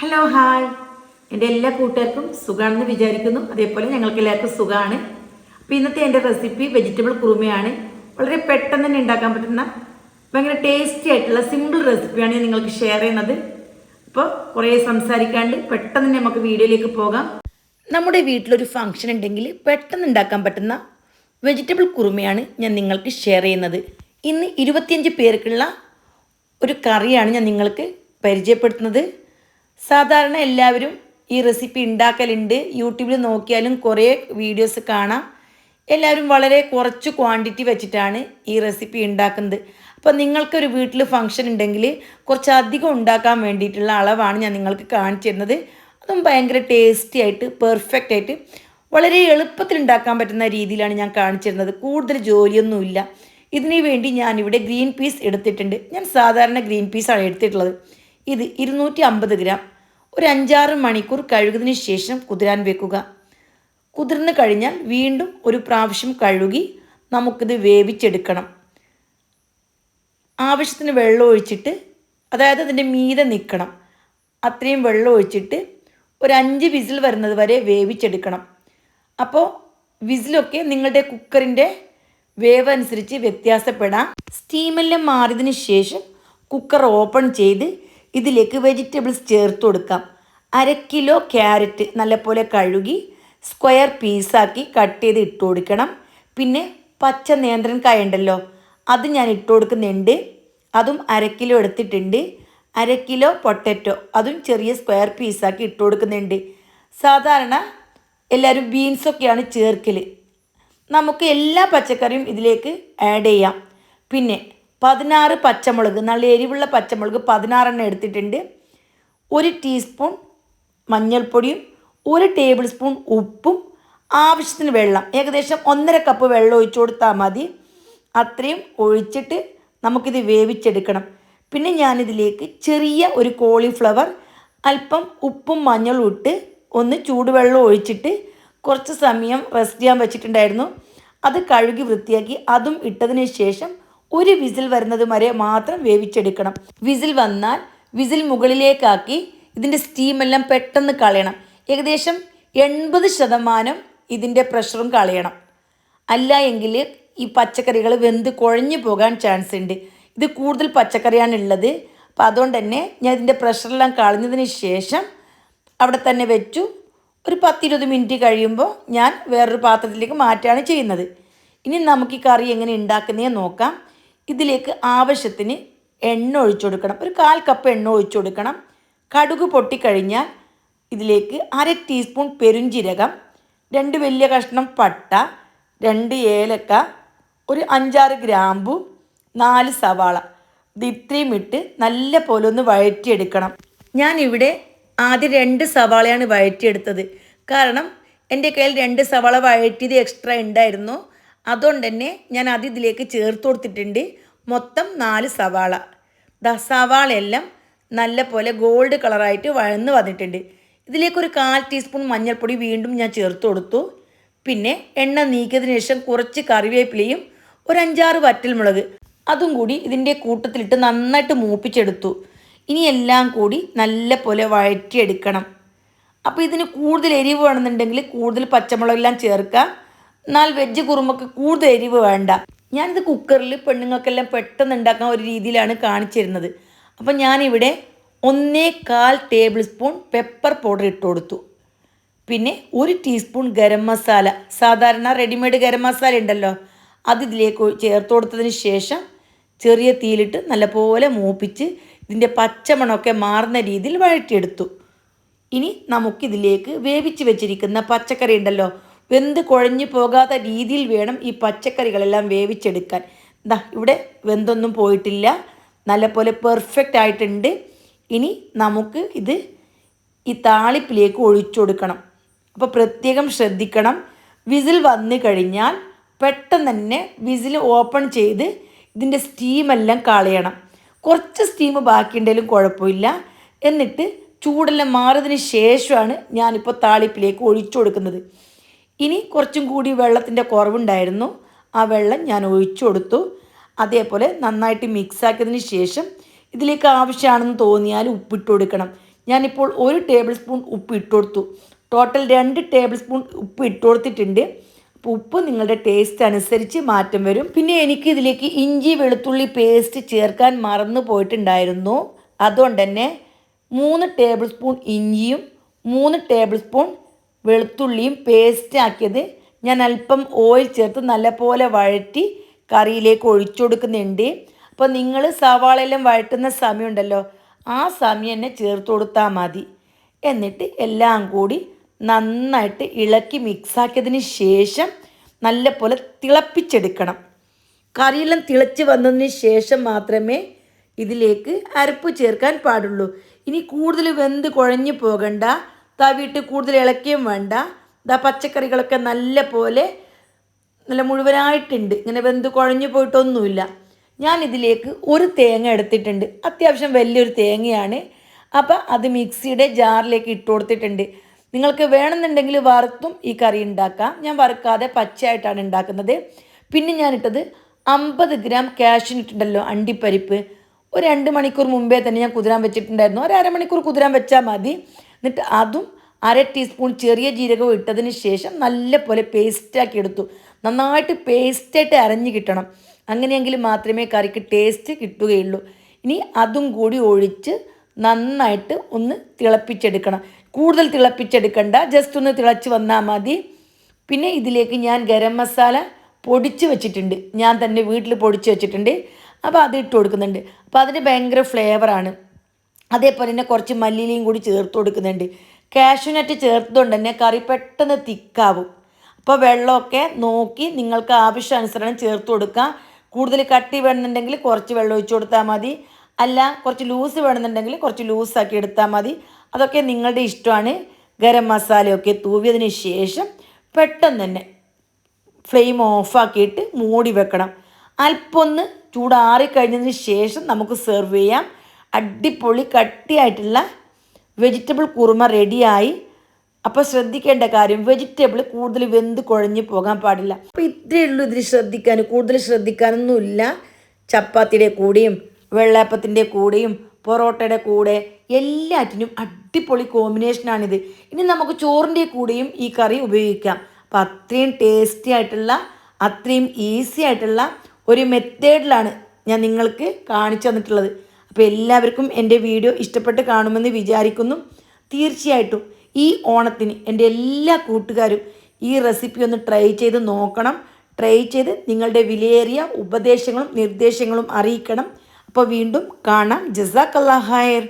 Hello hi, എൻ്റെ എല്ലാ കൂട്ടുകാർക്കും സുഖമാണെന്ന് വിചാരിക്കുന്നു. അതേപോലെ ഞങ്ങൾക്ക് എല്ലാവർക്കും സുഖമാണ്. അപ്പോൾ ഇന്നത്തെ എൻ്റെ റെസിപ്പി വെജിറ്റബിൾ കുറുമയാണ്. വളരെ പെട്ടെന്ന് തന്നെ ഉണ്ടാക്കാൻ പറ്റുന്ന ഭയങ്കര ടേസ്റ്റി ആയിട്ടുള്ള സിമ്പിൾ റെസിപ്പിയാണ് ഞാൻ നിങ്ങൾക്ക് ഷെയർ ചെയ്യുന്നത്. അപ്പോൾ കുറേ സംസാരിക്കാണ്ട് പെട്ടെന്ന് തന്നെ നമുക്ക് വീഡിയോയിലേക്ക് പോകാം. നമ്മുടെ വീട്ടിലൊരു ഫംഗ്ഷൻ ഉണ്ടെങ്കിൽ പെട്ടെന്ന് ഉണ്ടാക്കാൻ പറ്റുന്ന വെജിറ്റബിൾ കുറുമയാണ് ഞാൻ നിങ്ങൾക്ക് ഷെയർ ചെയ്യുന്നത്. ഇന്ന് 25 പേർക്കുള്ള ഒരു കറിയാണ് ഞാൻ നിങ്ങൾക്ക് പരിചയപ്പെടുത്തുന്നത്. സാധാരണ എല്ലാവരും ഈ റെസിപ്പി ഉണ്ടാക്കലുണ്ട്. യൂട്യൂബിൽ നോക്കിയാലും കുറേ വീഡിയോസ് കാണാം. എല്ലാവരും വളരെ കുറച്ച് ക്വാണ്ടിറ്റി വെച്ചിട്ടാണ് ഈ റെസിപ്പി ഉണ്ടാക്കുന്നത്. അപ്പോൾ നിങ്ങൾക്കൊരു വീട്ടിൽ ഫംഗ്ഷൻ ഉണ്ടെങ്കിൽ കുറച്ചധികം ഉണ്ടാക്കാൻ വേണ്ടിയിട്ടുള്ള അളവാണ് ഞാൻ നിങ്ങൾക്ക് കാണിച്ചു തരുന്നത്. അതും ഭയങ്കര ടേസ്റ്റി ആയിട്ട് പെർഫെക്റ്റ് ആയിട്ട് വളരെ എളുപ്പത്തിൽ ഉണ്ടാക്കാൻ പറ്റുന്ന രീതിയിലാണ് ഞാൻ കാണിച്ചു തരുന്നത്. കൂടുതൽ ജോലിയൊന്നുമില്ല. ഇതിനു വേണ്ടി ഞാനിവിടെ ഗ്രീൻ പീസ് എടുത്തിട്ടുണ്ട്. ഞാൻ സാധാരണ ഗ്രീൻ പീസാണ് എടുത്തിട്ടുള്ളത്. ഇത് 250 ഗ്രാം. ഒരു 5-6 മണിക്കൂർ കഴുകുന്നതിന് ശേഷം കുതിരാൻ വെക്കുക. കുതിർന്ന് കഴിഞ്ഞാൽ വീണ്ടും ഒരു പ്രാവശ്യം കഴുകി നമുക്കിത് വേവിച്ചെടുക്കണം. ആവശ്യത്തിന് വെള്ളം ഒഴിച്ചിട്ട്, അതായത് അതിൻ്റെ മീതെ നിൽക്കണം അത്രയും വെള്ളം ഒഴിച്ചിട്ട് ഒരു 5 വിസിൽ വരുന്നത് വരെ വേവിച്ചെടുക്കണം. അപ്പോൾ വിസിലൊക്കെ നിങ്ങളുടെ കുക്കറിൻ്റെ വേവ് അനുസരിച്ച് വ്യത്യാസപ്പെടാം. സ്റ്റീമെല്ലാം മാറിയതിന് ശേഷം കുക്കർ ഓപ്പൺ ചെയ്ത് ഇതിലേക്ക് വെജിറ്റബിൾസ് ചേർത്ത് കൊടുക്കാം. 1/2 കിലോ ക്യാരറ്റ് നല്ലപോലെ കഴുകി സ്ക്വയർ പീസാക്കി കട്ട് ചെയ്ത് ഇട്ട് കൊടുക്കണം. പിന്നെ പച്ച നേന്ത്രക്കായ ഉണ്ടല്ലോ, അത് ഞാൻ ഇട്ട് കൊടുക്കുന്നുണ്ട്. അതും 1/2 കിലോ എടുത്തിട്ടുണ്ട്. 1/2 കിലോ പൊട്ടറ്റോ, അതും ചെറിയ സ്ക്വയർ പീസാക്കി ഇട്ട് കൊടുക്കുന്നുണ്ട്. സാധാരണ എല്ലാവരും ബീൻസൊക്കെയാണ് ചേർക്കൽ. നമുക്ക് എല്ലാ പച്ചക്കറിയും ഇതിലേക്ക് ആഡ് ചെയ്യാം. പിന്നെ 16 പച്ചമുളക്, നല്ല എരിവുള്ള പച്ചമുളക് 16 എണ്ണം എടുത്തിട്ടുണ്ട്. 1 ടീസ്പൂൺ മഞ്ഞൾപ്പൊടിയും 1 ടേബിൾ സ്പൂൺ ഉപ്പും ആവശ്യത്തിന് വെള്ളം, ഏകദേശം 1.5 കപ്പ് വെള്ളം ഒഴിച്ചു കൊടുത്താൽ മതി. അത്രയും ഒഴിച്ചിട്ട് നമുക്കിത് വേവിച്ചെടുക്കണം. പിന്നെ ഞാനിതിലേക്ക് ചെറിയ ഒരു കോളിഫ്ലവർ അല്പം ഉപ്പും മഞ്ഞളും ഇട്ട് ഒന്ന് ചൂടുവെള്ളം ഒഴിച്ചിട്ട് കുറച്ച് സമയം റെസ്റ്റ് ചെയ്യാൻ വെച്ചിട്ടുണ്ടായിരുന്നു. അത് കഴുകി വൃത്തിയാക്കി അതും ഇട്ടതിന് ശേഷം ഒരു വിസിൽ വരുന്നത് വരെ മാത്രം വേവിച്ചെടുക്കണം. വിസിൽ വന്നാൽ വിസിൽ മുകളിലേക്കാക്കി ഇതിൻ്റെ സ്റ്റീമെല്ലാം പെട്ടെന്ന് കളയണം. ഏകദേശം 80% ഇതിൻ്റെ പ്രഷറും കളയണം. അല്ല എങ്കിൽ ഈ പച്ചക്കറികൾ വെന്ത് കുഴഞ്ഞു പോകാൻ ചാൻസ് ഉണ്ട്. ഇത് കൂടുതൽ പച്ചക്കറിയാണ് ഉള്ളത്. അപ്പോൾ അതുകൊണ്ട് തന്നെ ഞാൻ ഇതിൻ്റെ പ്രഷറെല്ലാം കളഞ്ഞതിന് ശേഷം അവിടെ തന്നെ വെച്ചു. ഒരു 10-20 മിനിറ്റ് കഴിയുമ്പോൾ ഞാൻ വേറൊരു പാത്രത്തിലേക്ക് മാറ്റുകയാണ് ചെയ്യുന്നത്. ഇനി നമുക്ക് ഈ കറി എങ്ങനെ ഉണ്ടാക്കുന്നതെന്ന് നോക്കാം. ഇതിലേക്ക് ആവശ്യത്തിന് എണ്ണ ഒഴിച്ചു കൊടുക്കണം. ഒരു 1/4 കപ്പ് എണ്ണ ഒഴിച്ചു കൊടുക്കണം. കടുക് പൊട്ടിക്കഴിഞ്ഞാൽ ഇതിലേക്ക് 1/2 ടീസ്പൂൺ പെരുംജീരകം, 2 വലിയ കഷ്ണം പട്ട, 2 ഏലക്ക, ഒരു 5-6 ഗ്രാമ്പു, 4 സവാള, ഇത് ഇത്രയും ഇട്ട് നല്ല പോലെ ഒന്ന് വഴറ്റിയെടുക്കണം. ഞാനിവിടെ ആദ്യം 2 സവാളയാണ് വഴറ്റിയെടുത്തത്. കാരണം എൻ്റെ കയ്യിൽ 2 സവാള വഴറ്റിയത് എക്സ്ട്രാ ഉണ്ടായിരുന്നു. അതുകൊണ്ട് തന്നെ ഞാൻ അത് ഇതിലേക്ക് ചേർത്ത് കൊടുത്തിട്ടുണ്ട്. മൊത്തം 4 സവാള. സവാളയെല്ലാം നല്ല പോലെ ഗോൾഡ് കളറായിട്ട് വഴന്ന് വന്നിട്ടുണ്ട്. ഇതിലേക്കൊരു 1/4 ടീസ്പൂൺ മഞ്ഞൾപ്പൊടി വീണ്ടും ഞാൻ ചേർത്ത് കൊടുത്തു. പിന്നെ എണ്ണ നീക്കിയതിന് ശേഷം കുറച്ച് കറിവേപ്പിലയും ഒരു 5-6 വറ്റൽമുളക് അതും കൂടി ഇതിൻ്റെ കൂട്ടത്തിലിട്ട് നന്നായിട്ട് മൂപ്പിച്ചെടുത്തു. ഇനി എല്ലാം കൂടി നല്ല പോലെ വഴറ്റിയെടുക്കണം. അപ്പോൾ ഇതിന് കൂടുതൽ എരിവ് വേണമെന്നുണ്ടെങ്കിൽ കൂടുതൽ പച്ചമുളകെല്ലാം ചേർക്കാം. എന്നാൽ വെജ് കുറുമക്ക് കൂടുതൽ എരിവ് വേണ്ട. ഞാനിത് കുക്കറിൽ പെണ്ണുങ്ങൾക്കെല്ലാം പെട്ടെന്ന് ഉണ്ടാക്കാൻ ഒരു രീതിയിലാണ് കാണിച്ചിരുന്നത്. അപ്പം ഞാനിവിടെ 1/4 ടേബിൾ സ്പൂൺ പെപ്പർ പൗഡർ ഇട്ട് കൊടുത്തു. പിന്നെ 1 ടീസ്പൂൺ ഗരം മസാല, സാധാരണ റെഡിമെയ്ഡ് ഗരം മസാല ഉണ്ടല്ലോ, അത് ഇതിലേക്ക് ചേർത്ത് കൊടുത്തതിന് ശേഷം ചെറിയ തീയിലിട്ട് നല്ലപോലെ മൂപ്പിച്ച് ഇതിൻ്റെ പച്ചമണമൊക്കെ മാറുന്ന രീതിയിൽ വഴറ്റിയെടുത്തു. ഇനി നമുക്കിതിലേക്ക് വേവിച്ച് വെച്ചിരിക്കുന്ന പച്ചക്കറി ഉണ്ടല്ലോ, വെന്ത് കുഴഞ്ഞു പോകാത്ത രീതിയിൽ വേണം ഈ പച്ചക്കറികളെല്ലാം വേവിച്ചെടുക്കാൻ. ഇവിടെ വെന്തൊന്നും പോയിട്ടില്ല, നല്ലപോലെ പെർഫെക്റ്റ് ആയിട്ടുണ്ട്. ഇനി നമുക്ക് ഇത് ഈ താളിപ്പിലേക്ക് ഒഴിച്ചു കൊടുക്കണം. അപ്പോൾ പ്രത്യേകം ശ്രദ്ധിക്കണം. വിസിൽ വന്നു കഴിഞ്ഞാൽ പെട്ടെന്ന് തന്നെ വിസിൽ ഓപ്പൺ ചെയ്ത് ഇതിൻ്റെ സ്റ്റീമെല്ലാം കളയണം. കുറച്ച് സ്റ്റീം ബാക്കിയുണ്ടെങ്കിലും കുഴപ്പമില്ല. എന്നിട്ട് ചൂടെല്ലാം മാറിയതിന് ശേഷമാണ് ഞാനിപ്പോൾ താളിപ്പിലേക്ക് ഒഴിച്ചു കൊടുക്കുന്നത്. ഇനി കുറച്ചും കൂടി വെള്ളത്തിൻ്റെ കുറവുണ്ടായിരുന്നു. ആ വെള്ളം ഞാൻ ഒഴിച്ചു കൊടുത്തു. അതേപോലെ നന്നായിട്ട് മിക്സാക്കിയതിന് ശേഷം ഇതിലേക്ക് ആവശ്യമാണെന്ന് തോന്നിയാൽ ഉപ്പിട്ട് കൊടുക്കണം. ഞാനിപ്പോൾ 1 ടേബിൾ സ്പൂൺ ഉപ്പ് ഇട്ട് കൊടുത്തു. ടോട്ടൽ 2 ടേബിൾ സ്പൂൺ ഉപ്പ് ഇട്ട് കൊടുത്തിട്ടുണ്ട്. അപ്പോൾ ഉപ്പ് നിങ്ങളുടെ ടേസ്റ്റ് അനുസരിച്ച് മാറ്റം വരും. പിന്നെ എനിക്ക് ഇതിലേക്ക് ഇഞ്ചി വെളുത്തുള്ളി പേസ്റ്റ് ചേർക്കാൻ മറന്നു പോയിട്ടുണ്ടായിരുന്നു. അതുകൊണ്ട് തന്നെ 3 ടേബിൾ സ്പൂൺ ഇഞ്ചിയും 3 ടേബിൾ സ്പൂൺ വെളുത്തുള്ളിയും പേസ്റ്റ് ആക്കിയത് ഞാൻ അല്പം ഓയിൽ ചേർത്ത് നല്ലപോലെ വഴറ്റി കറിയിലേക്ക് ഒഴിച്ചു കൊടുക്കുന്നുണ്ട്. അപ്പോൾ നിങ്ങൾ സവാളയെല്ലാം വഴറ്റുന്ന സമയമുണ്ടല്ലോ, ആ സമയം തന്നെ ചേർത്ത് കൊടുത്താൽ മതി. എന്നിട്ട് എല്ലാം കൂടി നന്നായിട്ട് ഇളക്കി മിക്സാക്കിയതിന് ശേഷം നല്ലപോലെ തിളപ്പിച്ചെടുക്കണം. കറിയെല്ലാം തിളച്ച് വന്നതിന് ശേഷം മാത്രമേ ഇതിലേക്ക് അരപ്പ് ചേർക്കാൻ പാടുള്ളൂ. ഇനി കൂടുതൽ വെന്ത് കുഴഞ്ഞു പോകണ്ട, തവിയിട്ട് കൂടുതൽ ഇളക്കുകയും വേണ്ട. പച്ചക്കറികളൊക്കെ നല്ല മുഴുവനായിട്ടുണ്ട്, ഇങ്ങനെ വെന്ത് കുഴഞ്ഞു പോയിട്ടൊന്നുമില്ല. ഞാനിതിലേക്ക് 1 തേങ്ങ എടുത്തിട്ടുണ്ട്, അത്യാവശ്യം വലിയൊരു തേങ്ങയാണ്. അപ്പോൾ അത് മിക്സിയുടെ ജാറിലേക്ക് ഇട്ട് കൊടുത്തിട്ടുണ്ട്. നിങ്ങൾക്ക് വേണമെന്നുണ്ടെങ്കിൽ വറുത്തും ഈ കറി ഉണ്ടാക്കാം. ഞാൻ വറുക്കാതെ പച്ചയായിട്ടാണ് ഉണ്ടാക്കുന്നത്. പിന്നെ ഞാനിട്ടത് 50 ഗ്രാം കാഷ്യൂനട്ട് ഉണ്ടല്ലോ, അണ്ടിപ്പരിപ്പ്, ഒരു 2 മണിക്കൂർ മുമ്പേ തന്നെ ഞാൻ കുതിരാൻ വെച്ചിട്ടുണ്ടായിരുന്നു. ഒരു അരമണിക്കൂർ കുതിരാൻ വെച്ചാൽ മതി. എന്നിട്ട് അതും 1/2 ടീസ്പൂൺ ചെറിയ ജീരകവും ഇട്ടതിന് ശേഷം നല്ലപോലെ പേസ്റ്റാക്കി എടുത്തു. നന്നായിട്ട് പേസ്റ്റായിട്ട് അരഞ്ഞ് കിട്ടണം, അങ്ങനെയെങ്കിൽ മാത്രമേ കറിക്ക് ടേസ്റ്റ് കിട്ടുകയുള്ളൂ. ഇനി അതും കൂടി ഒഴിച്ച് നന്നായിട്ട് ഒന്ന് തിളപ്പിച്ചെടുക്കണം. കൂടുതൽ തിളപ്പിച്ചെടുക്കണ്ട, ജസ്റ്റ് ഒന്ന് തിളച്ച് വന്നാൽ മതി. പിന്നെ ഇതിലേക്ക് ഞാൻ ഗരം മസാല പൊടിച്ച് വെച്ചിട്ടുണ്ട്, ഞാൻ തന്നെ വീട്ടിൽ പൊടിച്ച് വെച്ചിട്ടുണ്ട്. അപ്പോൾ അത് ഇട്ട് കൊടുക്കുന്നുണ്ട്. അപ്പോൾ അതിന് ഭയങ്കര ഫ്ലേവറാണ്. അതേപോലെ തന്നെ കുറച്ച് മല്ലിയിലയും കൂടി ചേർത്ത് കൊടുക്കുന്നുണ്ട്. കാഷ്യൂനട്ട് ചേർത്തുകൊണ്ട് തന്നെ കറി പെട്ടെന്ന് തിക്കാവും. അപ്പോൾ വെള്ളമൊക്കെ നോക്കി നിങ്ങൾക്ക് ആവശ്യാനുസരണം ചേർത്ത് കൊടുക്കാം. കൂടുതൽ കട്ടി വേണമെന്നുണ്ടെങ്കിൽ കുറച്ച് വെള്ളം ഒഴിച്ച് കൊടുത്താൽ മതി, അല്ല കുറച്ച് ലൂസ് വേണമെന്നുണ്ടെങ്കിൽ കുറച്ച് ലൂസാക്കി എടുത്താൽ മതി. അതൊക്കെ നിങ്ങളുടെ ഇഷ്ടമാണ്. ഗരം മസാലയൊക്കെ തൂവിയതിന് ശേഷം പെട്ടെന്ന് തന്നെ ഫ്ലെയിം ഓഫാക്കിയിട്ട് മൂടി വെക്കണം. അല്പം ഒന്ന് ചൂടാറി കഴിഞ്ഞതിന് ശേഷം നമുക്ക് സെർവ് ചെയ്യാം. അടിപൊളി കട്ടിയായിട്ടുള്ള വെജിറ്റബിൾ കുറുമ റെഡിയായി. അപ്പോൾ ശ്രദ്ധിക്കേണ്ട കാര്യം, വെജിറ്റബിൾ കൂടുതൽ വെന്ത് കുഴഞ്ഞ് പോകാൻ പാടില്ല. അപ്പോൾ ഇത്രയേ ഉള്ളൂ ഇതിൽ ശ്രദ്ധിക്കാൻ, കൂടുതൽ ശ്രദ്ധിക്കാനൊന്നുമില്ല. ചപ്പാത്തിയുടെ കൂടെയും വെള്ളയപ്പത്തിൻ്റെ കൂടെയും പൊറോട്ടയുടെ കൂടെ എല്ലാറ്റിനും അടിപൊളി കോമ്പിനേഷനാണിത്. ഇനി നമുക്ക് ചോറിൻ്റെ കൂടെയും ഈ കറി ഉപയോഗിക്കാം. അപ്പോൾ അത്രയും ടേസ്റ്റി ആയിട്ടുള്ള, അത്രയും ഈസി ആയിട്ടുള്ള ഒരു മെത്തേഡിലാണ് ഞാൻ നിങ്ങൾക്ക് കാണിച്ചു തന്നിട്ടുള്ളത്. അപ്പോൾ എല്ലാവർക്കും എൻ്റെ വീഡിയോ ഇഷ്ടപ്പെട്ട് കാണുമെന്ന് വിചാരിക്കുന്നു. തീർച്ചയായിട്ടും ഈ ഓണത്തിന് എൻ്റെ എല്ലാ കൂട്ടുകാരും ഈ റെസിപ്പി ഒന്ന് ട്രൈ ചെയ്ത് നോക്കണം. ട്രൈ ചെയ്ത് നിങ്ങളുടെ വിലയേറിയ ഉപദേശങ്ങളും നിർദ്ദേശങ്ങളും അറിയിക്കണം. അപ്പോൾ വീണ്ടും കാണാം. ജസാക്കല്ലാഹ് ഖൈർ.